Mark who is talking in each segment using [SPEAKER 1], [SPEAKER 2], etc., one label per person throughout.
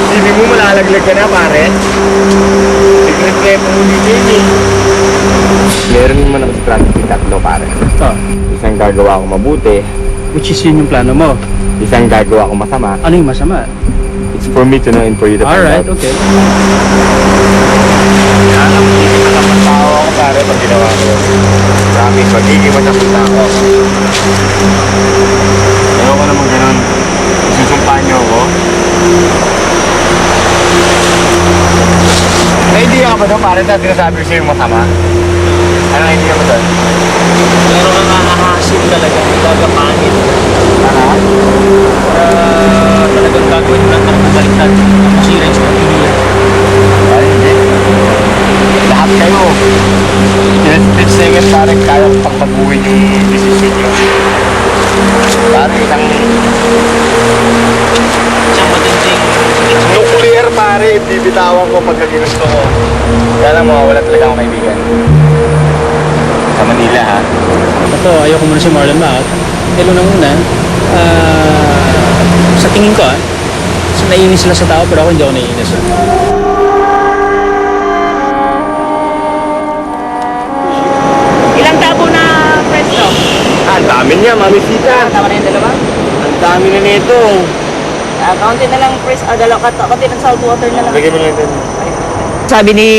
[SPEAKER 1] Hindi mo malalaglag ka na, pare. Secret mo dito eh. Meron naman ako sa traffic tatlo, pare. Isang gagawa ko mabuti.
[SPEAKER 2] Which is yun yung plano mo?
[SPEAKER 1] Isang gagawa ko masama.
[SPEAKER 2] Ano yung masama?
[SPEAKER 1] It's for me to know and for you to find
[SPEAKER 2] Alright,
[SPEAKER 1] out.
[SPEAKER 2] okay.
[SPEAKER 1] Alam mo, hindi matapatawa ako, pare, pag ginawa ko. Promise, magiging matapata ako. Ayaw ko naman ganun. Susumpahan niyo ako. May idea ka ba doon, pare, na sinasabi ko sa'yo yung masama? Anong idea mo doon?
[SPEAKER 2] Meron kang ahahasin talaga, gagapangin.
[SPEAKER 1] Ano?
[SPEAKER 2] Talagang gagawin mo lang ng baliktad. Masira yung strategy.
[SPEAKER 1] Ay, hindi. Lahat kayo. In a split second, parang kaya pagbaguhin yung decision nyo. Parang isang
[SPEAKER 2] Matinding.
[SPEAKER 1] nuclear, pare. Bibitawan ko pagka ginusto ko. Kaya lang mawawala talaga akong kaibigan. Sa Manila, ha?
[SPEAKER 2] Ito, ayoko muna si Marlon Mac. Pero nang una, sa tingin ko so naiinis sila sa tao pero ako hindi ako naiinis.
[SPEAKER 3] Ilang tabo na presto?
[SPEAKER 1] Ang dami niya, Mami Sita.
[SPEAKER 3] Tama na yung dalawa?
[SPEAKER 1] Ang dami na nito.
[SPEAKER 3] Kaunti na lang press, kaunti ng salt water na lang.
[SPEAKER 1] Lagyan mo lang ito.
[SPEAKER 3] Sabi ni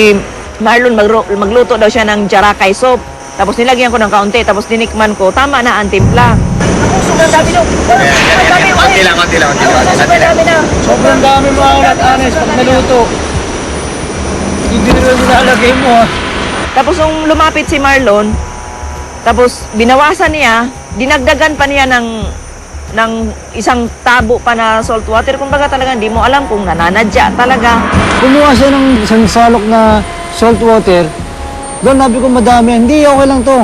[SPEAKER 3] Marlon, magluto daw siya ng jarakay soup. Tapos nilagyan ko ng kaunti, tapos dinikman ko, tama na ang timpla. Ako, sobrang dami daw.
[SPEAKER 1] Konti lang.
[SPEAKER 3] Sobrang dami na.
[SPEAKER 2] Sobrang dami mga ulat, honest, pag naluto. Hindi rin nilalagay mo
[SPEAKER 3] Tapos nung lumapit si Marlon, tapos binawasan niya, dinagdagan pa niya ng isang tabo pa na salt water. Kumbaga talaga hindi mo alam kung nananadya talaga.
[SPEAKER 4] Kumuha siya ng isang salok na salt water. Doon nabi ko madami. Hindi, okay lang to.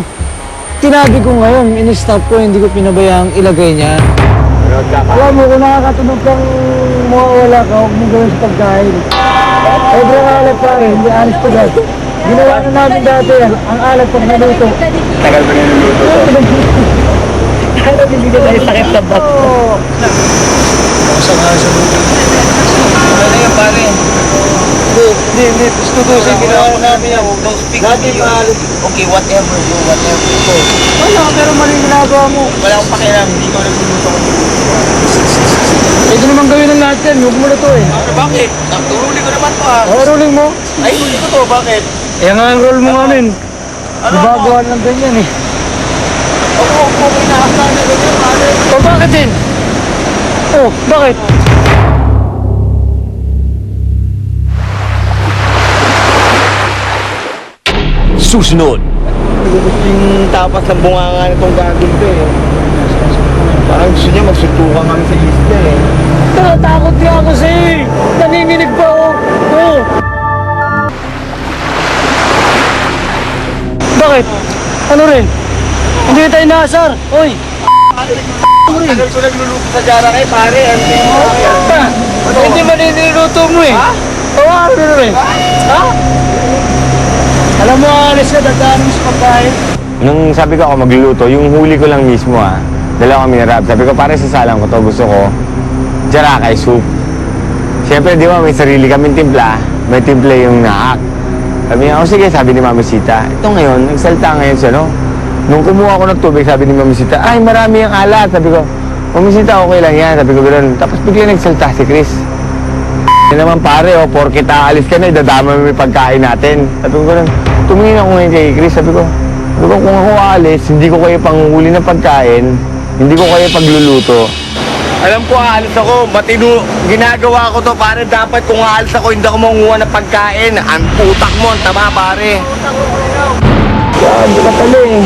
[SPEAKER 4] Tinabi ko ngayon, in-stop ko, hindi ko pinabayang ilagay niya. Alam mo, kung nakakatunog kang mawawala ka, huwag mo gawin sa pagkain. Sobrang alat pa rin, hindi honest to God. Ginawa na namin dati, ang alat pag naluto.
[SPEAKER 1] Tagal ba niluluto to?
[SPEAKER 3] Pero bibigyan tayo sakit sa bato.
[SPEAKER 2] Ano yung pare?
[SPEAKER 4] Hindi. Tutusin, ginawa na namin yan.
[SPEAKER 2] Don't speak
[SPEAKER 4] Dati maalat.
[SPEAKER 2] Okay, whatever, do whatever.
[SPEAKER 4] Wala, pero mali ginagawa mo.
[SPEAKER 2] Wala akong pakialam, hindi ko nagluluto ko.
[SPEAKER 4] Pwede naman gawin ng lahat yan, huwag mo na to eh.
[SPEAKER 2] Bakit? Nagturuli ko naman to
[SPEAKER 4] Rolling mo.
[SPEAKER 2] Ay, huli ko to, bakit?
[SPEAKER 4] Eh nga ang roll mo ngayon.
[SPEAKER 2] Ano
[SPEAKER 4] Gumagawa ng ganyan eh.
[SPEAKER 2] Ako, inaasal na ganyan, pare.
[SPEAKER 4] O bakit din? Oh, bakit?
[SPEAKER 5] Susunod.
[SPEAKER 1] Yung tapas ng bunganga nitong gagawin to eh. Parang gusto niya magsuntukan kami sa isla eh.
[SPEAKER 4] Natatakot niya ako sa'yo eh. Nanginginig pa ako. Oh. Bakit? Ano rin? Hindi tayo naasar. Oy!
[SPEAKER 1] Tagal ko nagluluto sa Jarakay, pare.
[SPEAKER 4] Hindi man niluluto mo eh. Oo, ano rin? Ha? Alam mo, alis ka, dadaan mo sa pagkain.
[SPEAKER 1] Nung sabi ko ako magluluto, yung huli ko lang mismo dalawa kami ni Rab. Sabi ko, pare sasalang ko to, gusto ko Jarakay soup. Siyempre, di ba, may sarili kaming timpla. May timpla yung naak. Sabi niya, sige, sabi ni Mami Sita. Ito ngayon, nagsalta ngayon siya, no? Nung kumuha ko ng tubig, sabi ni Mami Sita, ay, marami yung alat. Sabi ko, Mami Sita, okay lang yan. Sabi ko, gano'n. Tapos bigla nagsalta si Chris. Yan naman pare, porkit aalis ka na, idadama mo yung pagkain natin. Sabi ko, gano'n. Tumingin ako ngayon kay Chris. Sabi ko, kung ako aalis, hindi ko kayo panghuli ng pagkain, hindi ko kayo pagluluto. Alam ko, aalis ako. Matino, ginagawa ko to, pare. Dapat kung aalis ako, hindi ako manguha ng pagkain. Ang utak mo, ang tama, pare. Sabi ka pala eh.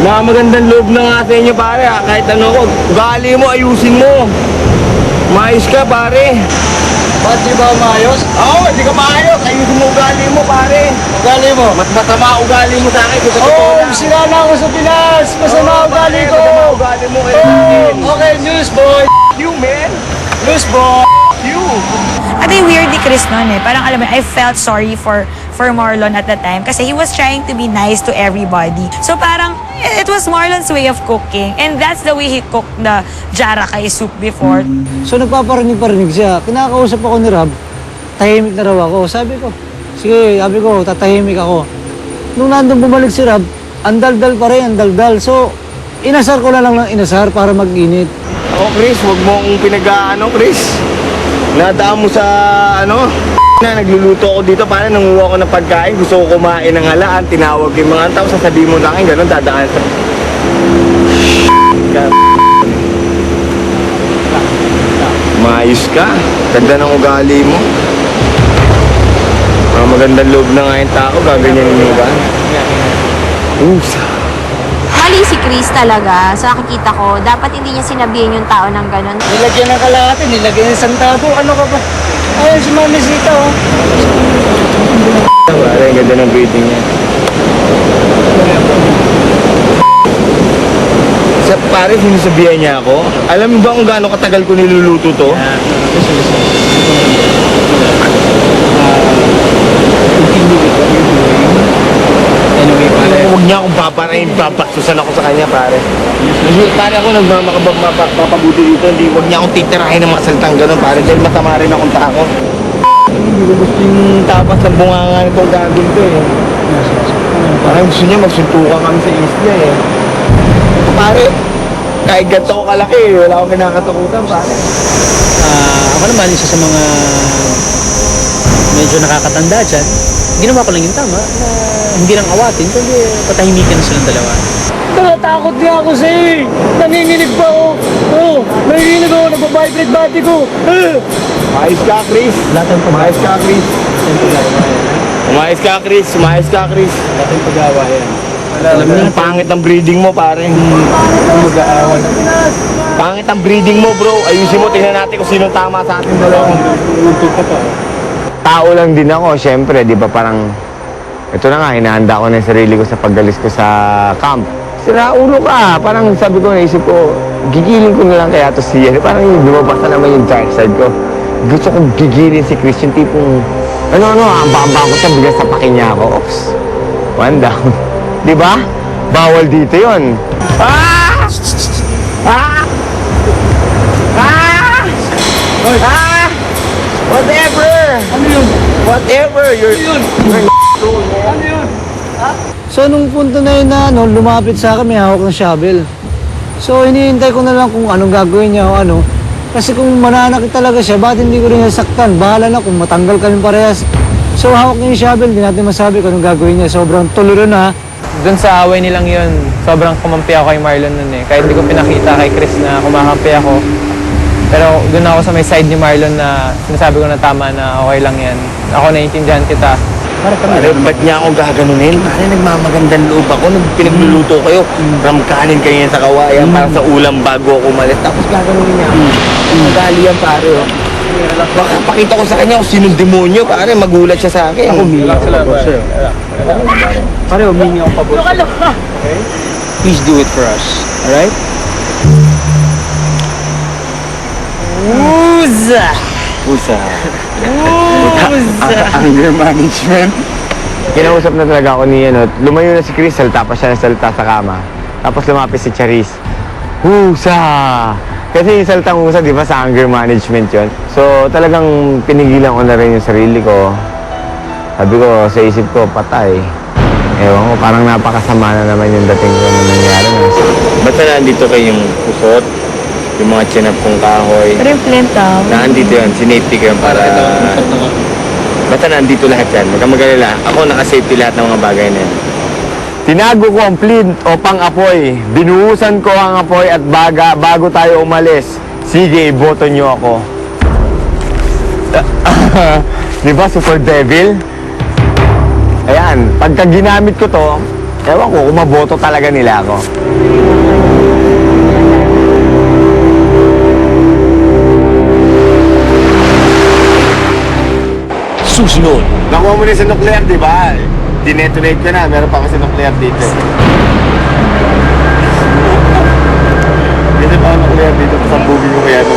[SPEAKER 1] Magandang loob na nga sa inyo, pare. Kahit ano ko, ugali mo, ayusin mo. Maayos ka, pare.
[SPEAKER 4] Ba't di ba maayos?
[SPEAKER 1] Oo, hindi ka maayos. Ayusin mo ugali mo, pare.
[SPEAKER 4] Ugali mo?
[SPEAKER 1] Mas masama ugali mo sa akin. Gusto ko
[SPEAKER 4] Oh,
[SPEAKER 1] lang.
[SPEAKER 4] sira na ako sa Pinas. Masama ugali ko.
[SPEAKER 1] Masama ugali mo.
[SPEAKER 4] Okay, news boy.
[SPEAKER 1] You, man.
[SPEAKER 4] News boy.
[SPEAKER 1] You.
[SPEAKER 6] At yung weird ni Chris noon eh. Parang alam mo, I felt sorry for for Marlon at the time kasi he was trying to be nice to everybody. So parang, it was Marlon's way of cooking. And that's the way he cooked the Jarakay soup before.
[SPEAKER 4] So nagpaparinig-parinig siya. Kinakausap ako ni Rob, tahimik na raw ako. Sabi ko, sige, sabi ko, tatahimik ako. Nung nandun bumalik si Rob, ang daldal pa rin, ang daldal. So, inasar ko na lang ng inasar para mag-init.
[SPEAKER 1] Ako, Chris, huwag mo akong pinag-ano, Chris. Nadaan mo sa, na nagluluto ako dito, para nanguha ko ng pagkain, gusto ko kumain ng halaan, tinawag yung mga tao, sasabihin mo na akin, gano'n, dadaan sa... Maayos ka, ganda ng ugali mo. Mga magandang loob na nga yung tao, gaganyanin mo ba? Oops.
[SPEAKER 7] Mali si Chris talaga. Sa nakikita ko, dapat hindi niya sinabihin yung tao ng ganun.
[SPEAKER 2] Nilagyan ng kalahati, nilagyan ng isang tabo. Ano ka ba? Ayun si Mami Zita, oh.
[SPEAKER 1] Pare, ang ganda ng breathing niya. Sa pare, sinasabihan niya ako. Alam mo ba kung gaano katagal ko niluluto to?
[SPEAKER 2] Anyway, pare.
[SPEAKER 1] Huwag niya akong paparayin, papasusan ako sa kanya, pare. Pare ako nagmamapabuti dito, hindi, huwag niya akong titirahin ng mga salitang gano'n, pare, dahil masama rin akong tao. Hindi ko gusto yung tapas ng bunganga nitong gagawin ko eh. Parang gusto niya magsuntukan kami sa isla eh. Pare, kahit ganito ko kalaki, wala akong kinakatakutan, pare.
[SPEAKER 2] Ako naman, isa sa mga medyo nakakatanda dyan, ginawa ko lang yung tama na hindi lang awatin, kundi patahimikan na silang dalawa. Natatakot niya ako sa'yo eh! Nanginginig pa ako! Oo! Nanginginig ako! Nagpa-vibrate body ko!
[SPEAKER 1] Umayos ka, Chris. Umayos ka, Chris. Umayos ka, Chris. Umayos ka, Chris.
[SPEAKER 2] Lahat ng pag-awa yan.
[SPEAKER 1] Alam mo, pangit ang breeding mo, pare.
[SPEAKER 2] Mag-aawan.
[SPEAKER 1] Pangit ang breeding mo, bro. Ayusin mo, tingnan natin kung sino tama sa ating dalawa. Tao lang din ako, syempre, di ba parang... Ito na nga, hinahanda ko na yung sarili ko sa paggalis ko sa camp. Sira ulo ka. Parang sabi ko, naisip ko, gigilin ko na lang kaya to siya. Parang lumabas na naman yung dark side ko. Gusto kong gigilin si Chris, yung tipong, ambang ko sa bigas sa pakin niya ako. Oops. One down. Di ba? Bawal dito yun. Ah! Ah! Ah! Ah! Whatever!
[SPEAKER 2] Ano yun?
[SPEAKER 1] Whatever! You're...
[SPEAKER 2] Ano yun?
[SPEAKER 4] So, nung punto na yun na lumapit sa akin, may hawak ng shovel. So, hinihintay ko na lang kung anong gagawin niya o ano. Kasi kung mananakit talaga siya, bakit hindi ko rin nasaktan? Bahala na kung matanggal kami parehas. So, hawak niya yung shovel, hindi natin masabi kung anong gagawin niya. Sobrang tuliro na.
[SPEAKER 8] Doon sa away nilang yun, sobrang kumampi ako kay Marlon nun eh. Kahit hindi ko pinakita kay Chris na kumakampi ako. Pero doon ako sa may side ni Marlon na sinasabi ko na tama na okay lang yan. Ako naiintindihan kita.
[SPEAKER 1] Pare, ba't niya ako gaganunin? Pare, nagmamagandang loob ako. Pinagluluto kayo. Ramkanin kayo yan sa kawayan para sa ulam bago ako umalis. Tapos gaganunin niya ako. Magali yan, pare. Oh. Baka pakita ko sa kanya kung sinong demonyo, pare. Magulat siya sa akin.
[SPEAKER 2] Ako humingi ako pabor sa'yo. Pare, humingi ako pabor sa'yo. Okay? Please do it for us. Alright?
[SPEAKER 1] Pusa! Anger management. Kinausap na talaga ako ni lumayo na si Chris, salta pa siya ng salta sa kama. Tapos lumapis si Charis. Husa! Kasi yung saltang husa, di ba, sa anger management yon. So talagang pinigilan ko na rin yung sarili ko. Sabi ko, sa isip ko, patay. Ewan ko, parang napakasama na naman yung dating ko na nangyari. Ba't na nandito kayong pusot? Yung mga chinap kong kahoy.
[SPEAKER 3] Pero yung flint
[SPEAKER 1] Nandito yun, sinafety ko yun para... Basta nandito lahat yan, huwag kang mag-alala. Ako nakasafety lahat ng mga bagay na yan. Tinago ko ang flint o pang-apoy. Binuhusan ko ang apoy at bago tayo umalis. Sige, iboto nyo ako. Di ba, super devil? Ayan, pagka ginamit ko to, ewan ko, kumaboto talaga nila ako.
[SPEAKER 5] Susunod.
[SPEAKER 1] Nakuha mo rin sa nuclear, di ba? Dinetonate ko na, meron pa kasi nuclear dito. Dito pa nuclear dito, pasambugin ko kaya ito.